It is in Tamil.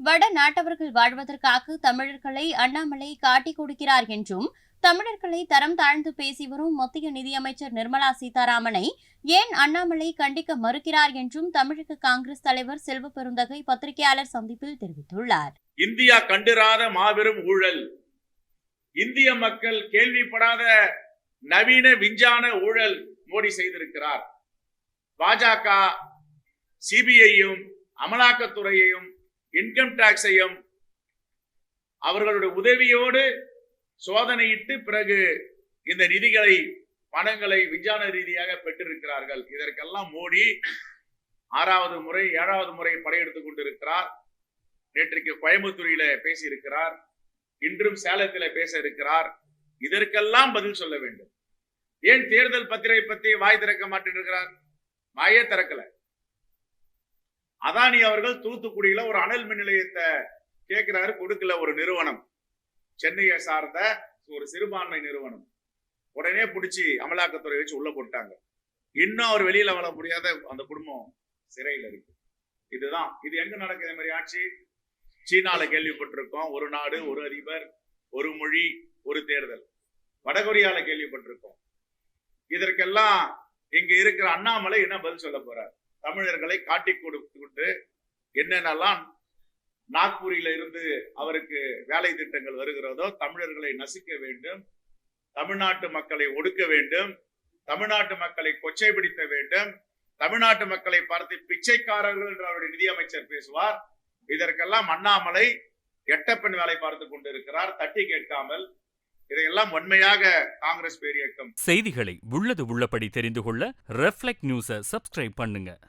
வட நாட்டவர்கள் வாழ்வதற்காக தமிழர்களை அண்ணாமலை காட்டிக் கொடுக்கிறார் என்றும், தமிழர்களை தரம் தாழ்ந்து பேசி வரும் மத்திய நிதியமைச்சர் நிர்மலா சீதாராமனை ஏன் அண்ணாமலை கண்டிக்க மறுக்கிறார் என்றும் தமிழக காங்கிரஸ் தலைவர் செல்வ பெருந்தகை பத்திரிகையாளர் சந்திப்பில் தெரிவித்துள்ளார். இந்தியா கண்டிராத மாபெரும் ஊழல், இந்திய மக்கள் கேள்விப்படாத நவீன விஞ்ஞான ஊழல் மோடி செய்திருக்கிறார். பாஜக சிபிஐயும் அமலாக்கத்துறையையும் இன்கம் டாக்ஸையும் அவர்களுடைய உதவியோடு சோதனையிட்டு பிறகு இந்த நிதிகளை பணங்களை விஞ்ஞான ரீதியாக பெற்றிருக்கிறார்கள். இதற்கெல்லாம் மோடி 6வது முறை 7வது முறை படையெடுத்துக் கொண்டிருக்கிறார். நேற்றைக்கு கோயம்புத்தூரில பேசியிருக்கிறார், இன்றும் சேலத்தில் பேச இருக்கிறார். இதற்கெல்லாம் பதில் சொல்ல வேண்டும். ஏன் தேர்தல் பத்திரிகை பத்தி வாய் திறக்க மாட்டேன்? வாயே திறக்கல. அதானி அவர்கள் தூத்துக்குடியில ஒரு அனல் மின் நிலையத்தை கேட்கிறாரு, கொடுக்கல. ஒரு நிறுவனம், சென்னையை சார்ந்த ஒரு சிறுபான்மை நிறுவனம், உடனே பிடிச்சி அமலாக்கத்துறை வச்சு உள்ள போட்டாங்க. இன்னும் அவர் வெளியில வர முடியாத அந்த குடும்பம் சிறையில் இருக்கு. இதுதான் இது எங்க நடக்குது மாதிரி ஆட்சி? சீனால கேள்விப்பட்டிருக்கோம், ஒரு நாடு ஒரு அதிபர் ஒரு மொழி ஒரு தேர்தல். வடகொரியால கேள்விப்பட்டிருக்கோம். இதற்கெல்லாம் இங்க இருக்கிற அண்ணாமலை என்ன பதில் சொல்ல போறார்? தமிழர்களை காட்டி கொடுத்து என்னென்னலாம் நாக்பூரில இருந்து அவருக்கு வேலை திட்டங்கள் வருகிறதோ, தமிழர்களை நசுக்க வேண்டும், தமிழ்நாட்டு மக்களை ஒடுக்க வேண்டும், தமிழ்நாட்டு மக்களை கொச்சைப்படுத்த வேண்டும், தமிழ்நாட்டு மக்களை பார்த்து பிச்சைக்காரர்கள் என்று அவருடைய நிதியமைச்சர் பேசுவார். இதற்கெல்லாம் அண்ணாமலை எட்டப்பெண் வேலை பார்த்து கொண்டிருக்கிறார், தட்டி கேட்காமல். இதையெல்லாம் உண்மையாக காங்கிரஸ் பேரியக்கம். செய்திகளை உள்ளது உள்ளபடி தெரிந்து கொள்ள ரெஃப்ளெக்ட் நியூஸை சப்ஸ்கிரைப் பண்ணுங்க.